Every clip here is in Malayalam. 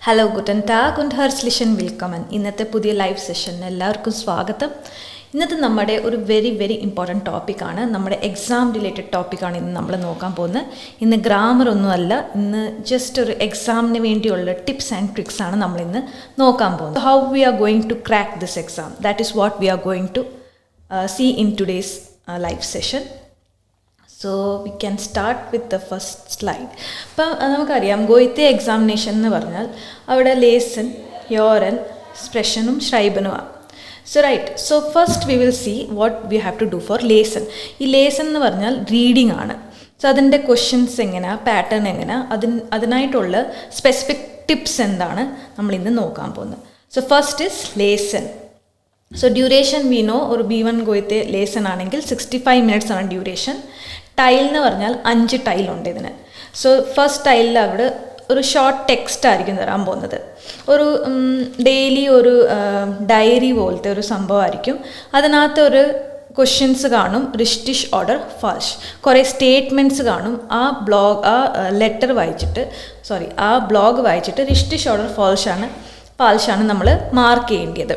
Hello Guten tag und herzlichen willkommen. ഇന്നത്തെ പുതിയ ലൈവ് സെഷന് എല്ലാവർക്കും സ്വാഗതം. ഇന്നത്തെ നമ്മുടെ ഒരു വെരി ഇമ്പോർട്ടൻറ്റ് ടോപ്പിക്കാണ്, നമ്മുടെ എക്സാം റിലേറ്റഡ് ടോപ്പിക്കാണ് ഇന്ന് നമ്മൾ നോക്കാൻ പോകുന്നത്. ഇന്ന് ഗ്രാമർ ഒന്നുമല്ല, ഇന്ന് ജസ്റ്റ് ഒരു എക്സാമിന് വേണ്ടിയുള്ള ടിപ്സ് ആൻഡ് ട്രിക്സ് ആണ് നമ്മൾ ഇന്ന് നോക്കാൻ പോകുന്നത്. How we are going to crack this exam, that is what we are going to see in today's live session. So we can start with the first slide. ഇപ്പം നമുക്കറിയാം ഗോയിത്തെ എക്സാമിനേഷൻ എന്ന് പറഞ്ഞാൽ അവിടെ ലേസൻ, യോറൻ, സ്പ്രെഷനും ഷ്രൈബനുമാണ്. So first we will see what we have to do for ലേസൻ. ഈ ലേസൻ എന്ന് പറഞ്ഞാൽ റീഡിംഗ് ആണ്. സോ അതിൻ്റെ ക്വസ്റ്റ്യൻസ് എങ്ങനെയാണ്, പാറ്റേൺ എങ്ങനെയാണ്, അതിനായിട്ടുള്ള സ്പെസിഫിക് ടിപ്സ് എന്താണ് നമ്മൾ ഇന്ന് നോക്കാൻ പോകുന്നത്. സോ ഫസ്റ്റ് ഇസ് ലേസൻ. സോ ഡ്യൂറേഷൻ വി നോ, ഒരു B1 ഗോയിത്തെ ലേസൺ ആണെങ്കിൽ 65 minutes ആണ് ഡ്യൂറേഷൻ. ടൈൽ എന്ന് പറഞ്ഞാൽ 5 ടൈലുണ്ട് ഇതിന്. സോ ഫസ്റ്റ് ടൈലിൽ അവിടെ ഒരു ഷോർട്ട് ടെക്സ്റ്റ് ആയിരിക്കും തരാൻ പോകുന്നത്. ഒരു ഡെയിലി ഒരു ഡയറി പോലത്തെ ഒരു സംഭവമായിരിക്കും. അതിനകത്ത് ഒരു ക്വസ്റ്റ്യൻസ് കാണും, റിഷ്ടിഷ് ഓർഡർ ഫാൾഷ്, കുറേ സ്റ്റേറ്റ്മെൻറ്റ്സ് കാണും. ആ ബ്ലോഗ് വായിച്ചിട്ട് റിഷ്ടിഷ് ഓർഡർ ഫാൾഷാണ് നമ്മൾ മാർക്ക് ചെയ്യേണ്ടത്.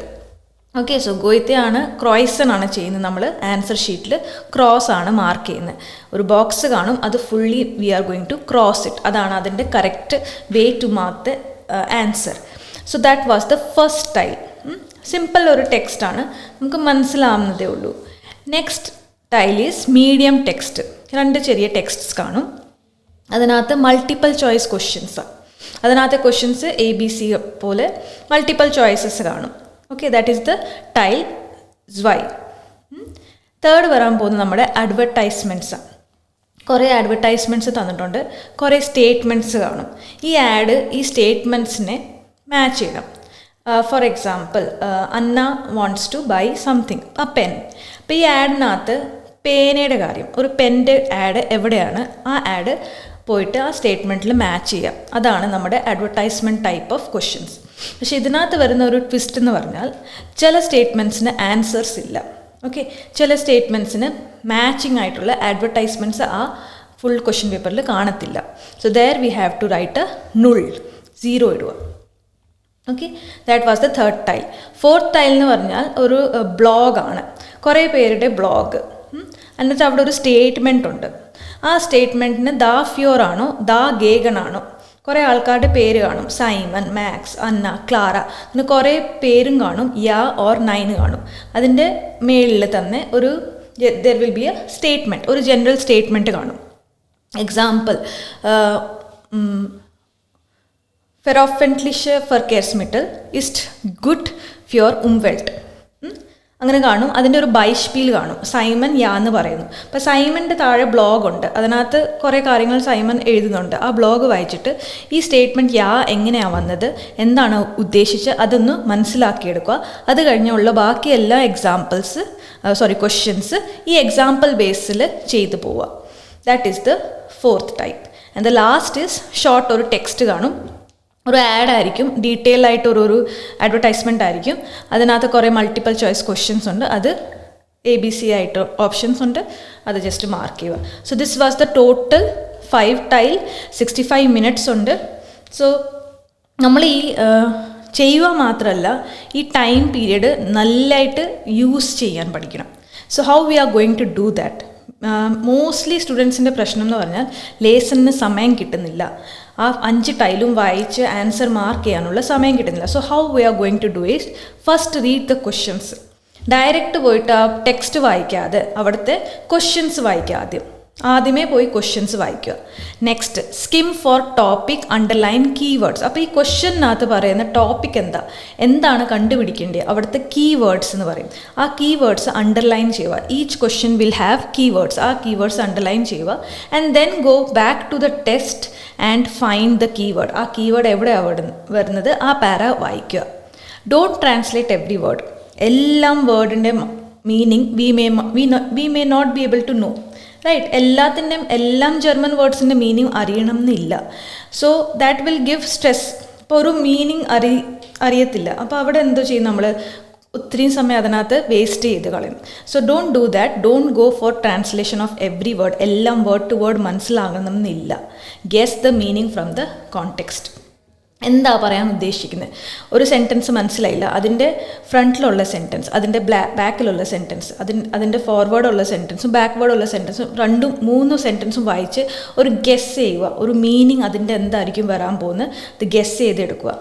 ഓക്കെ, സോ ഗോയിത്തെ ആണ്, ക്രോയ്സൺ ആണ് ചെയ്യുന്നത്. നമ്മൾ ആൻസർ ഷീറ്റിൽ ക്രോസ് ആണ് മാർക്ക് ചെയ്യുന്നത്. ഒരു ബോക്സ് കാണും, അത് fully we are going to cross it. അതാണ് അതിൻ്റെ correct way to mark the answer. So that was the first ടൈൽ. സിമ്പിൾ ഒരു ടെക്സ്റ്റ് ആണ്, നമുക്ക് മനസ്സിലാവുന്നതേ ഉള്ളൂ. നെക്സ്റ്റ് ടൈൽ ഈസ് മീഡിയം ടെക്സ്റ്റ്. 2 ചെറിയ ടെക്സ്റ്റ്സ് കാണും. അതിനകത്ത് മൾട്ടിപ്പിൾ ചോയ്സ് ക്വസ്റ്റ്യൻസാണ്. അതിനകത്തെ ക്വസ്റ്റ്യൻസ് ABC പോലെ മൾട്ടിപ്പിൾ ചോയ്സസ് കാണും. ഓക്കെ, ദാറ്റ് ഈസ് ദ ടൈൽ സ്വൈ. തേർഡ് വരാൻ പോകുന്നത് നമ്മുടെ അഡ്വർടൈസ്മെൻറ്റ്സാണ്. കുറേ അഡ്വർടൈസ്മെൻറ്റ്സ് തന്നിട്ടുണ്ട്, കുറേ സ്റ്റേറ്റ്മെൻറ്റ്സ് കാണും. ഈ സ്റ്റേറ്റ്മെൻറ്റ്സിനെ മാച്ച് ചെയ്യണം. For example, Anna wants to buy something, a pen. അപ്പോൾ ഈ ആഡിനകത്ത് പേനയുടെ കാര്യം, ഒരു പെൻ്റെ ആഡ് എവിടെയാണ്, ആ ആഡ് പോയിട്ട് ആ സ്റ്റേറ്റ്മെൻറ്റിൽ മാച്ച് ചെയ്യുക. അതാണ് നമ്മുടെ അഡ്വർടൈസ്മെൻറ്റ് ടൈപ്പ് ഓഫ് ക്വസ്റ്റ്യൻസ്. പക്ഷേ ഇതിനകത്ത് വരുന്ന ഒരു ട്വിസ്റ്റ് എന്ന് പറഞ്ഞാൽ ചില സ്റ്റേറ്റ്മെൻറ്റ്സിന് ആൻസേഴ്സ് ഇല്ല. ഓക്കെ, ചില സ്റ്റേറ്റ്മെൻറ്റ്സിന് മാച്ചിങ് ആയിട്ടുള്ള അഡ്വർടൈസ്മെൻറ്റ്സ് ആ ഫുൾ ക്വസ്റ്റ്യൻ പേപ്പറിൽ കാണത്തില്ല. So there we have to write a null, 0 ഇടുക. Okay, that was the third tile. Fourth tile എന്ന് പറഞ്ഞാൽ ഒരു ബ്ലോഗാണ്, കുറേ പേരുടെ ബ്ലോഗ്. എന്നിട്ട് അവിടെ ഒരു സ്റ്റേറ്റ്മെൻറ്റ് ഉണ്ട്. ആ സ്റ്റേറ്റ്മെൻറ്റിന് ദാ ഫ്യോർ ആണോ ദാ ഗേഗൺ ആണോ, കുറേ ആൾക്കാരുടെ പേര് കാണും, സൈമൺ, മാക്സ്, അന്ന, ക്ലാര, അങ്ങനെ കുറേ പേരും കാണും. യാ ഓർ നൈൻ കാണും. അതിൻ്റെ മേളിൽ തന്നെ ഒരു there will be A statement, ഒരു ജനറൽ സ്റ്റേറ്റ്മെൻറ്റ് കാണും. എക്സാമ്പിൾ, ഫെറോഫെൻറ്റ്ലിഷ് ഫെർക്കേഴ്സ്മിറ്റൽ ഇസ്റ്റ് ഗുഡ് ഫ്യോർ ഉംവെൽട്ട്, അങ്ങനെ കാണും. അതിൻ്റെ ഒരു ബൈഷ്പീൽ കാണും, സൈമൺ യാ എന്ന് പറയുന്നു. അപ്പോൾ സൈമൻ്റെ താഴെ ബ്ലോഗ് ഉണ്ട്, അതിനകത്ത് കുറേ കാര്യങ്ങൾ സൈമൺ എഴുതുന്നുണ്ട്. ആ ബ്ലോഗ് വായിച്ചിട്ട് ഈ സ്റ്റേറ്റ്മെൻറ്റ് യാ എങ്ങനെയാണ് വന്നത്, എന്താണ് ഉദ്ദേശിച്ച്, അതൊന്ന് മനസ്സിലാക്കിയെടുക്കുക. അത് കഴിഞ്ഞുള്ള ബാക്കി എല്ലാ ക്വസ്റ്റ്യൻസ് ഈ എക്സാമ്പിൾ ബേസിൽ ചെയ്തു പോവുക. That is the fourth type. And the last is short, ഒരു ടെക്സ്റ്റ് കാണും, ഒരു ആഡ് ആയിരിക്കും, ഡീറ്റെയിൽ ആയിട്ട് ഒരു അഡ്വർടൈസ്മെൻ്റ് ആയിരിക്കും. അതിനകത്ത് കുറേ മൾട്ടിപ്പിൾ ചോയ്സ് ക്വസ്റ്റ്യൻസ് ഉണ്ട്, അത് ABC ആയിട്ട് ഓപ്ഷൻസ് ഉണ്ട്, അത് ജസ്റ്റ് മാർക്ക് ചെയ്യുക. So this was the total 5 ടൈൽ, 65 minutes ഉണ്ട്. സോ നമ്മൾ ഈ ചെയ്യുക മാത്രമല്ല, ഈ ടൈം പീരീഡ് നല്ലതായിട്ട് യൂസ് ചെയ്യാൻ പഠിക്കണം. So how we are going to do that? Mostly സ്റ്റുഡൻസിൻ്റെ പ്രശ്നം എന്ന് പറഞ്ഞാൽ ലേസണിന് സമയം കിട്ടുന്നില്ല. ആ 5 ടൈലും വായിച്ച് ആൻസർ മാർക്ക് ചെയ്യാനുള്ള സമയം കിട്ടുന്നില്ല. So how we are going to do is first read the questions. Direct പോയിട്ട് ആ ടെക്സ്റ്റ് വായിക്കാതെ അവിടുത്തെ ക്വസ്റ്റ്യൻസ് വായിക്കുക. ആദ്യമേ പോയി ക്വസ്റ്റ്യൻസ് വായിക്കുക. Next, skim for topic, underline keywords. അപ്പോൾ ഈ ക്വസ്റ്റ്യനകത്ത് പറയുന്ന ടോപ്പിക് എന്താണ് കണ്ടുപിടിക്കേണ്ടത്, അവിടുത്തെ കീവേഡ്സ് എന്ന് പറയും. ആ കീവേഡ്സ് അണ്ടർലൈൻ ചെയ്യുക. Each question will have keywords. ആ കീവേഡ്സ് അണ്ടർലൈൻ ചെയ്യുക. And then go back to the text and find the keyword. ആ കീവേഡ് എവിടെയാണ് വരുന്നത്, ആ പാര വായിക്കുക. Don't translate every word. എല്ലാം വേർഡിൻ്റെ meaning we may not be able to know, right? എല്ലാം ജർമ്മൻ വേർഡ്സിൻ്റെ മീനിങ് അറിയണം എന്നില്ല. So that will give stress. ഇപ്പോൾ ഒരു മീനിങ് അറിയത്തില്ല, അപ്പോൾ അവിടെ എന്തോ ചെയ്യും, നമ്മൾ ഒത്തിരി സമയം അതിനകത്ത് വേസ്റ്റ് ചെയ്ത് കളയും. So don't do that. Don't go for translation of every word. എല്ലാം വേർഡ് ടു വേർഡ് മനസ്സിലാകണമെന്നില്ല. Guess the meaning from the context. എന്താ പറയാൻ ഉദ്ദേശിക്കുന്നത്, ഒരു സെൻറ്റൻസ് മനസ്സിലായില്ല, അതിൻ്റെ ഫ്രണ്ടിലുള്ള സെൻറ്റൻസ്, അതിൻ്റെ ബാക്കിലുള്ള സെൻറ്റൻസ്, അതിൻ്റെ ഫോർവേഡുള്ള സെൻറ്റൻസും ബാക്ക്വേഡുള്ള സെൻറ്റൻസും 2-3 സെൻറ്റൻസും വായിച്ച് ഒരു ഗെസ് ചെയ്യുക, ഒരു മീനിങ് അതിൻ്റെ എന്തായിരിക്കും വരാൻ പോകുന്നത് അത് ഗെസ് ചെയ്തെടുക്കുക.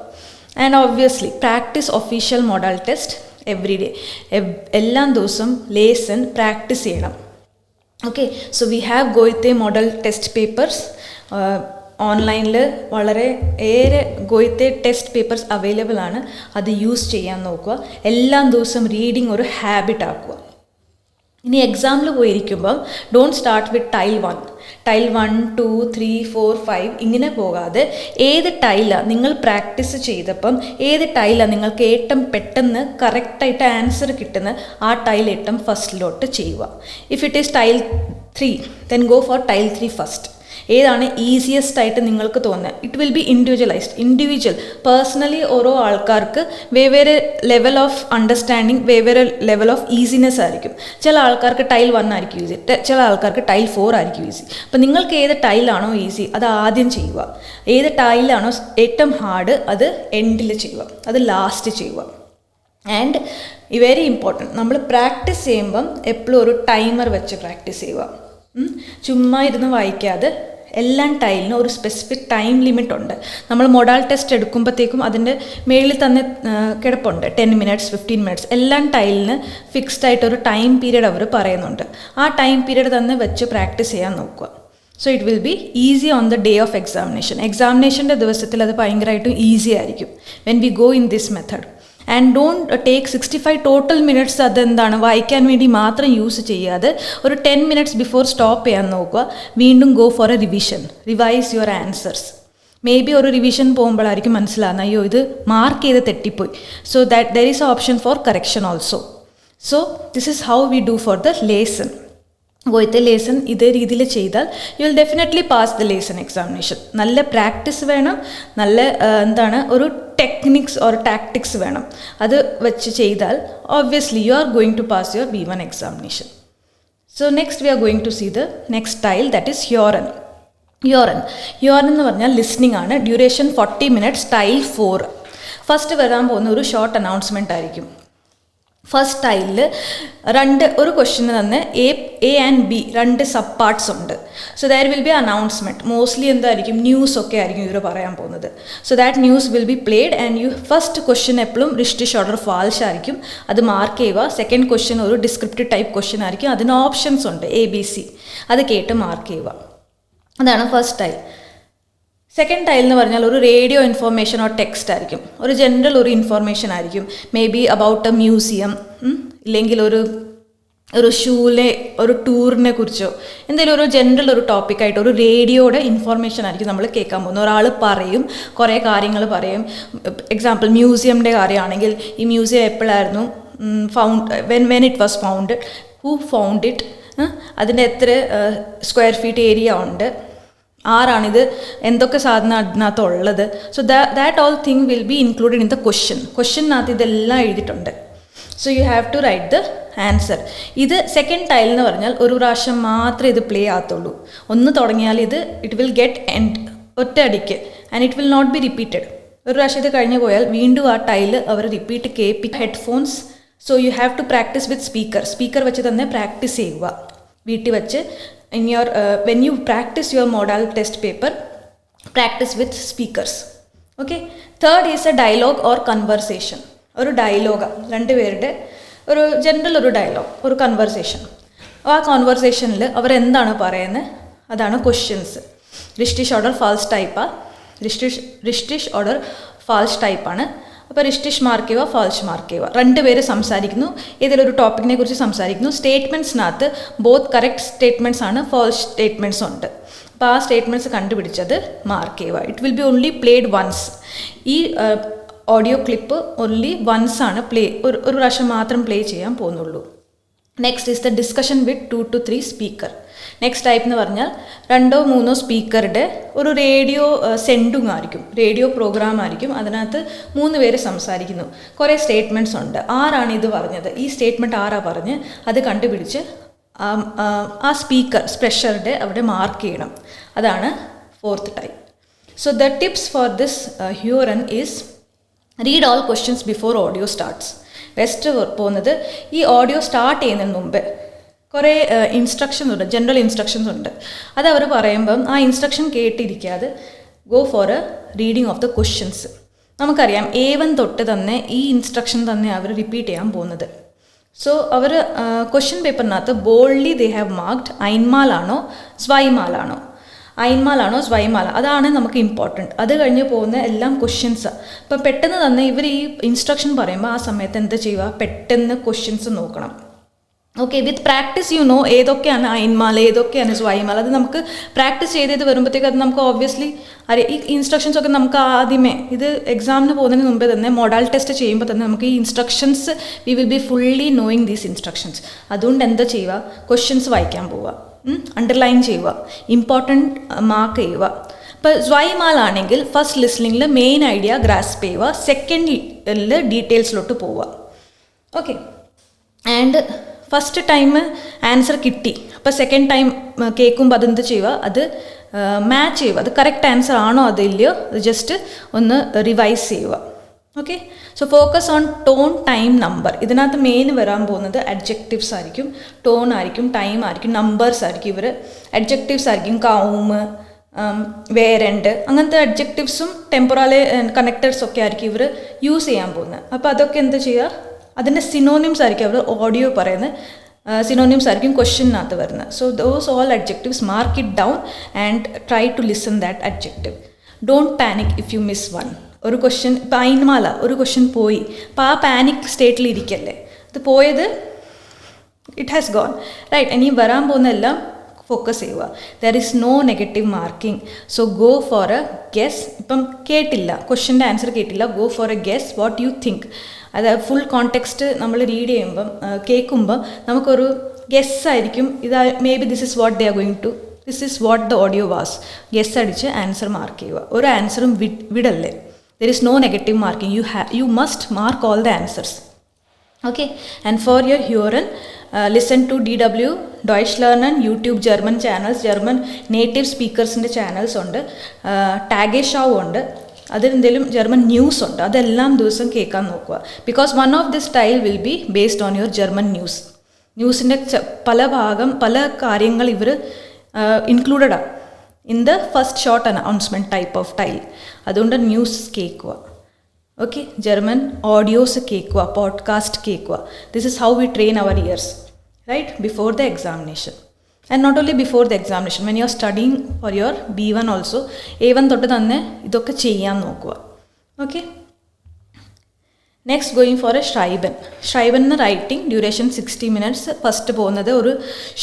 And obviously practice official model test every day. എല്ലാ ദിവസവും ലേസൺ പ്രാക്ടീസ് ചെയ്യണം. Okay, so we have Goethe model test papers. ഓൺലൈനിൽ വളരെ ഏറെ ഗോയിത്തെ ടെസ്റ്റ് പേപ്പേഴ്സ് അവൈലബിൾ ആണ്. അത് യൂസ് ചെയ്യാൻ നോക്കുക. എല്ലാ ദിവസവും റീഡിങ് ഒരു ഹാബിറ്റ് ആക്കുക. ഇനി എക്സാമിൽ പോയിരിക്കുമ്പം ഡോണ്ട് സ്റ്റാർട്ട് വിത്ത് ടൈൽ 1, 2, 3, 4, 5 ഇങ്ങനെ പോകാതെ ഏത് ടൈലാണ് നിങ്ങൾ പ്രാക്ടീസ് ചെയ്തപ്പം ഏത് ടൈലാണ് നിങ്ങൾക്ക് ഏറ്റവും പെട്ടെന്ന് കറക്റ്റായിട്ട് ആൻസർ കിട്ടുന്ന ആ ടൈൽ ഏറ്റവും ഫസ്റ്റിലോട്ട് ചെയ്യുക. ഇഫ് ഇറ്റ് ഈസ് ടൈൽ 3 then go for ടൈൽ 3 ഫസ്റ്റ്. ഏതാണ് ഈസിയസ്റ്റ് ആയിട്ട് നിങ്ങൾക്ക് തോന്നുന്നത്? It will be individual personally. ഓരോ ആൾക്കാർക്ക് വെവ്വേറെ ലെവൽ ഓഫ് അണ്ടർസ്റ്റാൻഡിങ്, വെവ്വേറെ ലെവൽ ഓഫ് ഈസിനെസ് ആയിരിക്കും. ചില ആൾക്കാർക്ക് ടൈൽ 1 ആയിരിക്കും ഈസി, ചില ആൾക്കാർക്ക് ടൈൽ 4 ആയിരിക്കും ഈസി. അപ്പം നിങ്ങൾക്ക് ഏത് ടൈലാണോ ഈസി അത് ആദ്യം ചെയ്യുക. ഏത് ടൈലാണോ ഏറ്റവും ഹാർഡ് അത് എൻഡിൽ ചെയ്യുക, അത് ലാസ്റ്റ് ചെയ്യുക. ആൻഡ് വെരി ഇമ്പോർട്ടൻറ്റ്, നമ്മൾ പ്രാക്ടീസ് ചെയ്യുമ്പം എപ്പോഴും ഒരു ടൈമർ വെച്ച് പ്രാക്ടീസ് ചെയ്യുക. ചുമ്മാ ഇരുന്ന് വായിക്കാതെ എല്ലാ ടൈലിനും ഒരു സ്പെസിഫിക് ടൈം ലിമിറ്റ് ഉണ്ട്. നമ്മൾ മൊഡാൽ ടെസ്റ്റ് എടുക്കുമ്പോഴത്തേക്കും അതിൻ്റെ മേളിൽ തന്നെ കിടപ്പുണ്ട് 10 minutes 15 minutes. എല്ലാ ടൈലിന് ഫിക്സ്ഡ് ആയിട്ടൊരു ടൈം പീരീഡ് അവർ പറയുന്നുണ്ട്. ആ ടൈം പീരീഡ് തന്നെ വെച്ച് പ്രാക്ടീസ് ചെയ്യാൻ നോക്കുക. So it will be easy on the day of examination. എക്സാമിനേഷൻ്റെ ദിവസത്തിൽ അത് ഭയങ്കരമായിട്ടും ഈസി ആയിരിക്കും when we go in this method. And don't take 65 total minutes. അതെന്താണ് വായിക്കാൻ വേണ്ടി മാത്രം യൂസ് ചെയ്യാതെ ഒരു 10 minutes ബിഫോർ സ്റ്റോപ്പ് ചെയ്യാൻ നോക്കുക. വീണ്ടും go for a revision, revise your answers. May be ഒരു റിവിഷൻ പോകുമ്പോഴായിരിക്കും മനസ്സിലാകുന്നത് അയ്യോ ഇത് മാർക്ക് ചെയ്ത് തെറ്റിപ്പോയി. So that there is option for correction also. So this is how we do for the ലേസൺ. ഗോയിത്തെ ലേസൺ ഇതേ രീതിയിൽ ചെയ്താൽ you will definitely pass the ലേസൺ എക്സാമിനേഷൻ. നല്ല പ്രാക്ടീസ് വേണം, നല്ല ഒരു ടെക്നിക്സ് ഓർ ടാക്ടിക്സ് വേണം. അത് വെച്ച് ചെയ്താൽ obviously you are going to pass your B1 examination. So next we are going to see the next style, that is Hören എന്ന് പറഞ്ഞാൽ ലിസ്ണിംഗ് ആണ്. Duration 40 minutes, tile 4. ഫസ്റ്റ് വരാൻ പോകുന്ന ഒരു ഷോർട്ട് അനൗൺസ്മെൻ്റ് ആയിരിക്കും. ഫസ്റ്റ് ടൈലിൽ ഒരു ക്വസ്റ്റ്യന് തന്നെ A and B 2 sub parts ഉണ്ട്. So there will be announcement. Mostly എന്തായിരിക്കും ന്യൂസ് ഒക്കെ ആയിരിക്കും ഇവർ പറയാൻ പോകുന്നത്. So that news will be played and first question എപ്പോഴും റിഷ്ടിഷ് ഓർഡർ ഫാൾസ് ആയിരിക്കും, അത് മാർക്ക് ചെയ്യുക. സെക്കൻഡ് ക്വസ്റ്റ്യൻ ഒരു ഡിസ്ക്രിപ്റ്റീവ് ടൈപ്പ് ക്വസ്റ്റ്യൻ ആയിരിക്കും, അതിന് ഓപ്ഷൻസ് ഉണ്ട് ABC, അത് കേട്ട് മാർക്ക് ചെയ്യുക. അതാണ് ഫസ്റ്റ് ടൈൽ. സെക്കൻഡ് ടൈൽ എന്ന് പറഞ്ഞാൽ ഒരു റേഡിയോ ഇൻഫോർമേഷൻ ഓർ ടെക്സ്റ്റ് ആയിരിക്കും. ഒരു ജനറൽ ഒരു ഇൻഫോർമേഷൻ ആയിരിക്കും. May be about A museum, ഇല്ലെങ്കിൽ ഒരു ഷൂലെ ഒരു ടൂറിനെ കുറിച്ചോ എന്തെങ്കിലും ഒരു ജനറൽ ഒരു ടോപ്പിക്കായിട്ട് ഒരു റേഡിയോയുടെ ഇൻഫോർമേഷൻ ആയിരിക്കും നമ്മൾ കേൾക്കാൻ പോകുന്നത്. ഒരാൾ പറയും, കുറേ കാര്യങ്ങൾ പറയും. എക്സാമ്പിൾ മ്യൂസിയമിൻ്റെ കാര്യമാണെങ്കിൽ ഈ മ്യൂസിയം എപ്പോഴായിരുന്നു when it was founded, who found it, അതിൻ്റെ എത്ര സ്ക്വയർ ഫീറ്റ് ഏരിയ ഉണ്ട്, ആരാണിത്, എന്തൊക്കെ സാധനം അതിനകത്തുള്ളത്. So that all thing will be included in the ക്വസ്റ്റ്യനകത്ത് ഇതെല്ലാം എഴുതിയിട്ടുണ്ട്. So you have to write the answer. ഇത് സെക്കൻഡ് ടൈൽ എന്ന് പറഞ്ഞാൽ ഒരു പ്രാവശ്യം മാത്രമേ ഇത് പ്ലേ ആകത്തുള്ളൂ. ഒന്ന് തുടങ്ങിയാൽ ഇറ്റ് വിൽ ഗെറ്റ് എൻഡ് ഒറ്റ അടിക്ക് and it will not be repeated. ഒരു പ്രാവശ്യം ഇത് കഴിഞ്ഞ് പോയാൽ വീണ്ടും ആ ടൈൽ അവർ റിപ്പീറ്റ് കേൾപ്പിക്കും. Headphones. So you have to practice with speaker വെച്ച് തന്നെ പ്രാക്ടീസ് ചെയ്യുക വീട്ടിൽ വെച്ച്. In your when you practice your model test paper, practice with speakers. Okay, third is a dialogue or conversation. ഒരു ഡയലോഗ്, 2 പേരുടെ ഒരു ജനറൽ ഒരു ഡയലോഗ്, ഒരു കൺവെർസേഷൻ. ആ കോൺവെർസേഷനിൽ അവർ എന്താണ് പറയുന്നത് അതാണ് ക്വസ്റ്റ്യൻസ്. റിഷ്ടിഷ് ഓർഡർ ഫാൾസ് ടൈപ്പാണ്. റിഷ്ടിഷ് ഓർഡർ ഫാൾസ് ടൈപ്പാണ്. അപ്പോൾ റിഷ്ടിഷ് മാർക്ക് ചെയ്യുക, ഫാൾസ് മാർക്ക് ചെയ്യുക. 2 പേര് സംസാരിക്കുന്നു, ഏതെങ്കിലും ഒരു ടോപ്പിക്കിനെ കുറിച്ച് സംസാരിക്കുന്നു. സ്റ്റേറ്റ്മെൻറ്റ്സിനകത്ത് ബോത്ത് കറക്റ്റ് സ്റ്റേറ്റ്മെൻറ്റ്സ് ആണ്, ഫാൾസ് സ്റ്റേറ്റ്മെൻറ്റ്സ് ഉണ്ട്. അപ്പോൾ ആ സ്റ്റേറ്റ്മെൻറ്റ്സ് കണ്ടുപിടിച്ചത് മാർക്ക് ചെയ്യുക. It will be only played once. ഈ ഓഡിയോ ക്ലിപ്പ് ഓൺലി വൺസ് ആണ് ഒരു പ്രാവശ്യം മാത്രം പ്ലേ ചെയ്യാൻ പോകുന്നുള്ളൂ. Next is the discussion with 2 to 3 speaker. Next type എന്ന് പറഞ്ഞാൽ 2-3 സ്പീക്കറുടെ ഒരു റേഡിയോ സെൻഡിങ് ആയിരിക്കും, റേഡിയോ പ്രോഗ്രാം ആയിരിക്കും. അതിനകത്ത് 3 പേര് സംസാരിക്കുന്നു. കുറേ സ്റ്റേറ്റ്മെൻറ്റ്സ് ഉണ്ട്. ആരാണ് ഇത് പറഞ്ഞത്, ഈ സ്റ്റേറ്റ്മെൻറ്റ് ആരാ പറഞ്ഞ് അത് കണ്ടുപിടിച്ച് ആ സ്പീക്കർ സ്പ്രെഷറുടെ അവിടെ മാർക്ക് ചെയ്യണം. അതാണ് 4th type. So the tips for this Huron is read all questions before audio starts. Best പോകുന്നത് ഈ ഓഡിയോ സ്റ്റാർട്ട് ചെയ്യുന്നതിന് മുമ്പ് കുറേ ഇൻസ്ട്രക്ഷൻസ് ഉണ്ട്, ജനറൽ ഇൻസ്ട്രക്ഷൻസ് ഉണ്ട്. അത് അവർ പറയുമ്പം ആ ഇൻസ്ട്രക്ഷൻ കേട്ടിരിക്കാതെ go for a reading of the questions. നമുക്കറിയാം A1 തൊട്ട് തന്നെ ഈ ഇൻസ്ട്രക്ഷൻ തന്നെ അവർ റിപ്പീറ്റ് ചെയ്യാൻ പോകുന്നത്. സോ അവർ ക്വസ്റ്റ്യൻ പേപ്പറിനകത്ത് ബോൾഡ്ലി ദേ ഹാവ് മാർക്ഡ് ഐൻമാലാണോ സ്വൈമാലാണോ, ഐൻമാലാണോ സ്വൈമാല, അതാണ് നമുക്ക് ഇമ്പോർട്ടൻറ്റ്. അത് കഴിഞ്ഞ് പോകുന്ന എല്ലാം ക്വസ്റ്റ്യൻസ്. ഇപ്പം പെട്ടെന്ന് തന്നെ ഇവർ ഈ ഇൻസ്ട്രക്ഷൻ പറയുമ്പോൾ ആ സമയത്ത് എന്താ ചെയ്യുക, പെട്ടെന്ന് ക്വസ്റ്റ്യൻസ് നോക്കണം. Okay, with practice you know ഏതൊക്കെയാണ് ഐൻമാല ഏതൊക്കെയാണ് സ്വൈമാല. അത് നമുക്ക് പ്രാക്ടീസ് ചെയ്ത് വരുമ്പോഴത്തേക്ക് അത് നമുക്ക് ഓബ്വിയസ്ലി അറിയാം. ഈ ഇൻസ്ട്രക്ഷൻസ് ഒക്കെ നമുക്ക് ആദ്യമേ ഇത് എക്സാമിന് പോകുന്നതിന് മുമ്പേ തന്നെ മോഡൽ ടെസ്റ്റ് ചെയ്യുമ്പോൾ തന്നെ നമുക്ക് ഈ instructions we will be fully knowing these instructions. അതുകൊണ്ട് എന്താ ചെയ്യുക, ക്വസ്റ്റ്യൻസ് വായിക്കാൻ പോവുക, അണ്ടർലൈൻ ചെയ്യുക, ഇമ്പോർട്ടൻറ്റ് മാർക്ക് ചെയ്യുക. ഇപ്പോൾ സ്വൈമാലാണെങ്കിൽ ഫസ്റ്റ് ലിസ്ണിങ്ങിൽ മെയിൻ ഐഡിയ ഗ്രാസ്പ് ചെയ്യുക, സെക്കൻഡിൽ ഡീറ്റെയിൽസിലോട്ട് പോവുക. Okay, and first time answer കിട്ടി, അപ്പോൾ സെക്കൻഡ് ടൈം കേൾക്കുമ്പോൾ അതെന്ത് ചെയ്യുക, അത് മാച്ച് ചെയ്യുക, അത് കറക്റ്റ് ആൻസർ ആണോ അതില്ലയോ അത് ജസ്റ്റ് ഒന്ന് റിവൈസ് ചെയ്യുക. Okay, so focus on tone, time, number. ഇതിനകത്ത് മെയിൻ വരാൻ പോകുന്നത് അഡ്ജക്റ്റീവ്സ് ആയിരിക്കും, ടോൺ ആയിരിക്കും, ടൈം ആയിരിക്കും, നമ്പേഴ്സ് ആയിരിക്കും. ഇവർ അഡ്ജക്റ്റീവ്സ് ആയിരിക്കും, കൗമ്, വേരണ്ട്, അങ്ങനത്തെ അഡ്ജക്റ്റീവ്സും ടെമ്പറൽ കണക്റ്റേഴ്സൊക്കെ ആയിരിക്കും ഇവർ യൂസ് ചെയ്യാൻ പോകുന്നത്. അപ്പോൾ അതൊക്കെ എന്ത് ചെയ്യുക, അതിൻ്റെ സിനോണിംസ് ആയിരിക്കും അവർ ഓഡിയോ പറയുന്നത്, സിനോണിംസ് ആയിരിക്കും ക്വസ്റ്റ്യനകത്ത് വരുന്നത്. So those all adjectives mark it down and try to listen that adjective. Don't panic if you miss one. ഒരു ക്വസ്റ്റ്യൻ ഇപ്പം ഐൻമാല ഒരു ക്വസ്റ്റ്യൻ പോയി, അപ്പോൾ ആ പാനിക് സ്റ്റേറ്റിൽ ഇരിക്കല്ലേ, അത് പോയത് ഇറ്റ് ഹാസ് ഗോൺ റൈറ്റ്. ഇനി വരാൻ പോകുന്നതെല്ലാം ഫോക്കസ് ചെയ്യുക. There is no negative marking. So go for a guess. ഇപ്പം കേട്ടില്ല, ക്വസ്റ്റ്യൻ്റെ ആൻസർ കേട്ടില്ല, go for a guess what you think. അത് ഫുൾ കോണ്ടെക്സ്റ്റ് നമ്മൾ റീഡ് ചെയ്യുമ്പം കേൾക്കുമ്പം നമുക്കൊരു ഗെസ് ആയിരിക്കും, ഇതാ may be this is what they are going to, this is what the audio was. Guess അടിച്ച് ആൻസർ മാർക്ക് ചെയ്യുക. ഒരു ആൻസറും വിടല്ലേ. There is no negative marking. You must mark all the answers. Okay, and for your ഹ്യൂറൻ ലിസൺ ടു DW ഡോയ്ച്ച് ലേർണൻ YouTube German channels, German native സ്പീക്കേഴ്സിൻ്റെ ചാനൽസ് ഉണ്ട്, ടാഗേ ഷോ ഉണ്ട്, അതിലെന്തെങ്കിലും ജർമ്മൻ ന്യൂസ് ഉണ്ട്, അതെല്ലാം ദിവസം കേൾക്കാൻ നോക്കുക. ബിക്കോസ് വൺ ഓഫ് ദി സ്റ്റൈൽ will be based on your German news. ന്യൂസിൻ്റെ പല കാര്യങ്ങൾ ഇവർ ഇൻക്ലൂഡഡാണ് in the first short announcement type of ടൈൽ. അതുകൊണ്ട് ന്യൂസ് കേൾക്കുക. ഓക്കെ, ജർമ്മൻ ഓഡിയോസ് കേൾക്കുക, പോഡ്കാസ്റ്റ് കേൾക്കുക. This is how we train our ears right before the examination. And not only before the examination, when you are studying for your B1 also, A1 തൊട്ട് തന്നെ ഇതൊക്കെ ചെയ്യാൻ നോക്കുക. Okay, next going for a ഷ്രൈബൻ. ഷ്രൈബൻ എന്ന റൈറ്റിംഗ് ഡ്യൂറേഷൻ 60 minutes. ഫസ്റ്റ് പോകുന്നത് ഒരു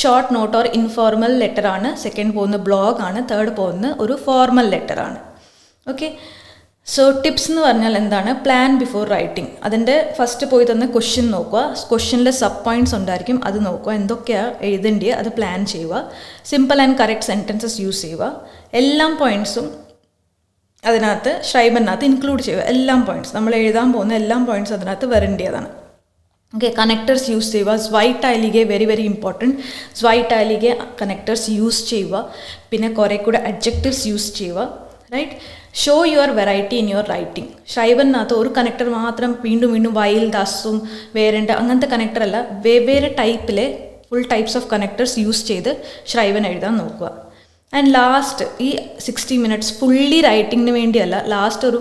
ഷോർട്ട് നോട്ട് ഓർ ഇൻഫോർമൽ ലെറ്ററാണ്, സെക്കൻഡ് പോകുന്ന ബ്ലോഗാണ്, തേർഡ് പോകുന്ന ഒരു ഫോർമൽ ലെറ്ററാണ്. ഓക്കെ, സോ ടിപ്സ് എന്ന് പറഞ്ഞാൽ എന്താണ്, പ്ലാൻ ബിഫോർ റൈറ്റിംഗ്. അതിൻ്റെ ഫസ്റ്റ് പോയി തന്നെ ക്വസ്റ്റ്യൻ നോക്കുക, ക്വസ്റ്റ്യനിൽ സബ് പോയിൻറ്റ്സ് ഉണ്ടായിരിക്കും, അത് നോക്കുക, എന്തൊക്കെയാണ് എഴുതേണ്ടത് അത് പ്ലാൻ ചെയ്യുക, simple and correct sentences use ചെയ്യുക, എല്ലാ പോയിൻറ്റ്സും അതിനകത്ത് ഷ്രൈബിനകത്ത് ഇൻക്ലൂഡ് ചെയ്യുക. എല്ലാ പോയിൻറ്റ്സ് നമ്മൾ എഴുതാൻ പോകുന്ന എല്ലാ പോയിൻറ്റ്സ് അതിനകത്ത് വരേണ്ടതാണ്. ഓക്കെ, കണക്ടേഴ്സ് യൂസ് ചെയ്യുക. സ്വൈറ്റാലികെ വെരി ഇമ്പോർട്ടൻറ്റ്. സ്വൈറ്റാലികെ കണക്ടേഴ്സ് യൂസ് ചെയ്യുക. പിന്നെ കുറേ കൂടെ അഡ്ജക്റ്റീവ്സ് യൂസ് ചെയ്യുക. Right, show your variety in your writing. ഷ്രൈബിനകത്ത് ഒരു കണക്ടർ മാത്രം വീണ്ടും വൈൽ ദാസും വേറെണ്ട് അങ്ങനത്തെ കണക്ടറല്ല, വെവ്വേറെ ടൈപ്പിലെ full types of connectors use ചെയ്ത് ഷ്രൈബൻ എഴുതാൻ നോക്കുക. ആൻഡ് ലാസ്റ്റ് ഈ 60 minutes ഫുള്ളി റൈറ്റിങ്ങിന് വേണ്ടിയല്ല, ലാസ്റ്റ് ഒരു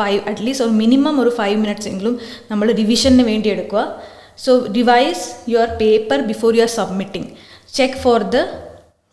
5 അറ്റ്ലീസ്റ്റ് ഒരു മിനിമം ഒരു 5 minutes എങ്കിലും നമ്മൾ റിവിഷന് വേണ്ടി എടുക്കുക. So revise your paper before you are submitting. Check for the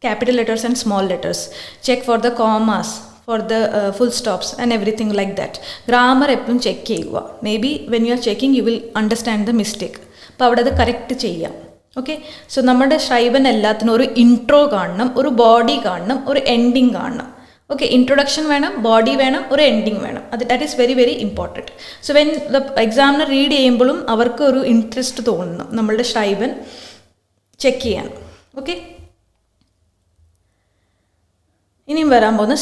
capital letters and small letters. Check for the commas, for the full stops and everything like that. Grammar എപ്പോഴും ചെക്ക് ചെയ്യുക. May be when you R checking you will understand the mistake. അപ്പോൾ അവിടെ അത് കറക്റ്റ് ചെയ്യാം. ഓക്കെ, സോ നമ്മുടെ ഷ്രൈബൻ എല്ലാത്തിനും ഒരു ഇൻട്രോ കാണണം, ഒരു ബോഡി കാണണം, ഒരു എൻഡിങ് കാണണം. ഓക്കെ, ഇൻട്രൊഡക്ഷൻ വേണം, ബോഡി വേണം, ഒരു എൻഡിങ് വേണം. That is very important. So when the examiner read ചെയ്യുമ്പോഴും അവർക്ക് ഒരു ഇൻട്രസ്റ്റ് തോന്നണം നമ്മളുടെ ഷ്രൈബൻ ചെക്ക് ചെയ്യാൻ. ഓക്കെ, ഇനിയും വരാൻ പോകുന്ന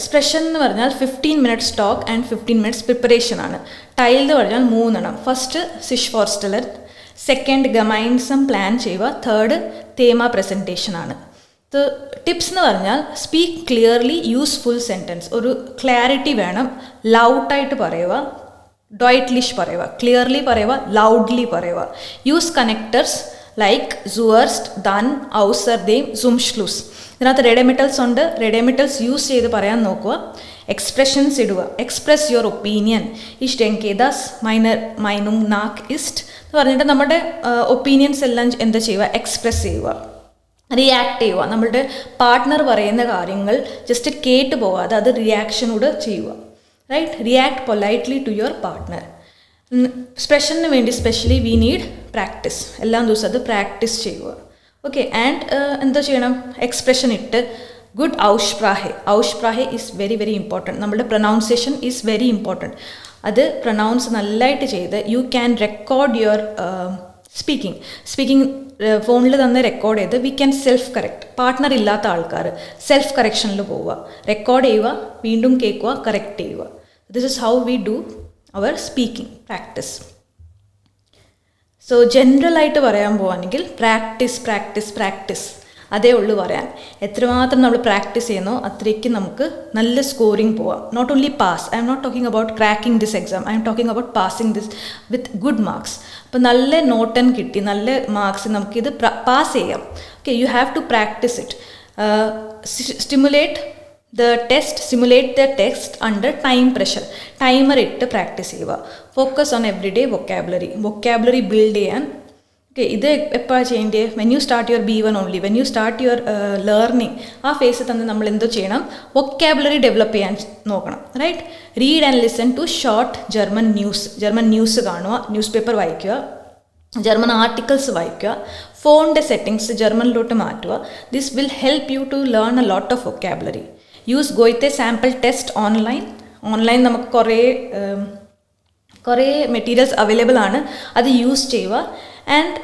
സ്പ്രെഷൻ എന്ന് പറഞ്ഞാൽ 15 minutes talk and 15 minutes preparation ആണ്. ടൈൽ എന്ന് പറഞ്ഞാൽ 3 എണ്ണം. ഫസ്റ്റ് സിഷ് ഫോർസ്റ്റലർ, സെക്കൻഡ് ഗമൈൻസം പ്ലാൻ ചെയ്യുക, തേർഡ് തേമ പ്രസൻറ്റേഷൻ ആണ്. ടിപ്സ് എന്ന് പറഞ്ഞാൽ speak clearly, use full sentence. ഒരു ക്ലാരിറ്റി വേണം. ലൗഡായിട്ട് പറയുക, ഡോയ്റ്റ്ലിഷ് പറയുക, ക്ലിയർലി പറയുക, ലൗഡ്ലി പറയുക. യൂസ് കണക്ടേഴ്സ് ലൈക്ക് സുവർസ്റ്റ്, ദൻ, ഔസർ, ദെം, സുംഷ്ലൂസ്. ഇതിനകത്ത് റെഡമിറ്റൽസ് ഉണ്ട്. റെഡമിറ്റൽസ് യൂസ് ചെയ്ത് പറയാൻ നോക്കുക. എക്സ്പ്രഷൻസ് ഇടുക. Express your opinion. ഇഷ് ഡെങ്കെ ദാസ് മൈനർ മൈനും നാക്ക് ഇസ്റ്റ് എന്ന് പറഞ്ഞിട്ട് നമ്മുടെ ഒപ്പീനിയൻസ് എല്ലാം എന്താ ചെയ്യുക, എക്സ്പ്രസ് ചെയ്യുക, റിയാക്ട് ചെയ്യുക. നമ്മളുടെ പാർട്ട്ണർ പറയുന്ന കാര്യങ്ങൾ ജസ്റ്റ് കേട്ട് പോകാതെ അത് റിയാക്ഷനോട് ചെയ്യുക. Right, react politely to your partner. സ്പെഷന് വേണ്ടി സ്പെഷ്യലി വി നീഡ് പ്രാക്ടീസ്. എല്ലാ ദിവസവും അത് പ്രാക്ടീസ് ചെയ്യുക. ഓക്കെ, ആൻഡ് എന്താ ചെയ്യണം, എക്സ്പ്രഷൻ ഇട്ട് ഗുഡ് ഔഷ്പ്രാഹെ. ഔഷ്പ്രാഹെ ഈസ് വെരി വെരി ഇമ്പോർട്ടൻറ്റ്. നമ്മുടെ പ്രൊനൗൺസിയേഷൻ ഈസ് വെരി ഇമ്പോർട്ടൻറ്റ്. അത് പ്രൊനൗൺസ് നല്ലതായിട്ട് ചെയ്ത് you can record your speaking ഫോണിൽ തന്നെ റെക്കോർഡ് ചെയ്ത് we can self correct. Partner ഇല്ലാത്ത ആൾക്കാർ സെൽഫ് കറക്ഷനിൽ പോവുക, റെക്കോർഡ് ചെയ്യുക, വീണ്ടും കേൾക്കുക, കറക്റ്റ് ചെയ്യുക. This is how we do our speaking practice. So ജനറലായിട്ട് പറയാൻ പോവുകയാണെങ്കിൽ പ്രാക്ടീസ് പ്രാക്ടീസ് പ്രാക്ടീസ് അതേ ഉള്ളൂ പറയാൻ. എത്രമാത്രം നമ്മൾ പ്രാക്ടീസ് ചെയ്യുന്നോ അത്രയ്ക്ക് നമുക്ക് നല്ല സ്കോറിങ് പോവാം. Not only pass, I'm not talking about cracking this exam, I'm talking about passing this with good marks. അപ്പോൾ നല്ല നോട്ടൻ കിട്ടി, നല്ല മാർക്സ് നമുക്കിത് പാസ് ചെയ്യാം. Okay, you have to practice it. Simulate the text under time pressure. Timer ഇട്ട് പ്രാക്ടീസ് ചെയ്യുക. Focus on every day vocabulary build ചെയ്യാൻ. ഓക്കെ, ഇത് എപ്പോഴാണ് ചെയ്യേണ്ടത്? When you start your B1 only, when you start your learning, ആ ഫേസിൽ തന്നെ നമ്മൾ എന്തോ ചെയ്യണം, വൊക്കാബുലറി ഡെവലപ്പ് ചെയ്യാൻ നോക്കണം. Right, read and listen to short German news കാണുക, ന്യൂസ് പേപ്പർ വായിക്കുക, ജർമ്മൻ ആർട്ടിക്കിൾസ് വായിക്കുക, ഫോണിൻ്റെ സെറ്റിങ്സ് ജർമ്മനിലോട്ട് മാറ്റുക. This will help you to learn a lot of vocabulary. Use Goethe sample test online നമുക്ക് കുറേ മെറ്റീരിയൽസ് അവൈലബിൾ ആണ്, അത് യൂസ് ചെയ്യുക. And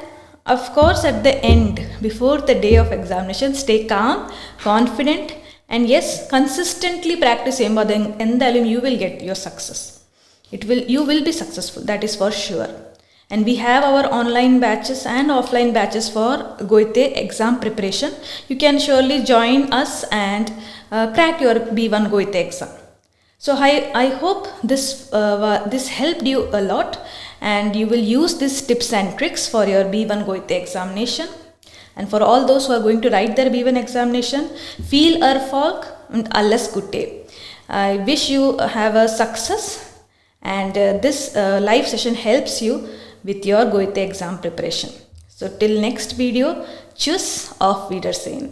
of course at the end, before the day of examination, stay calm, confident, and yes, consistently practice ചെയ്യുമ്പോൾ അത് എന്തായാലും you will get your success. You will be successful, that is for sure. And we have our online batches and offline batches for Goethe exam preparation. You can surely join us and crack your B1 Goethe exam. So I hope this helped you a lot, and you will use these tips and tricks for your B1 Goethe examination. And for all those who are going to write their B1 examination, viel Erfolg und alles Gute. I wish you have a success, and this live session helps you with your Goethe exam preparation. So till next video, tschüss, auf Wiedersehen.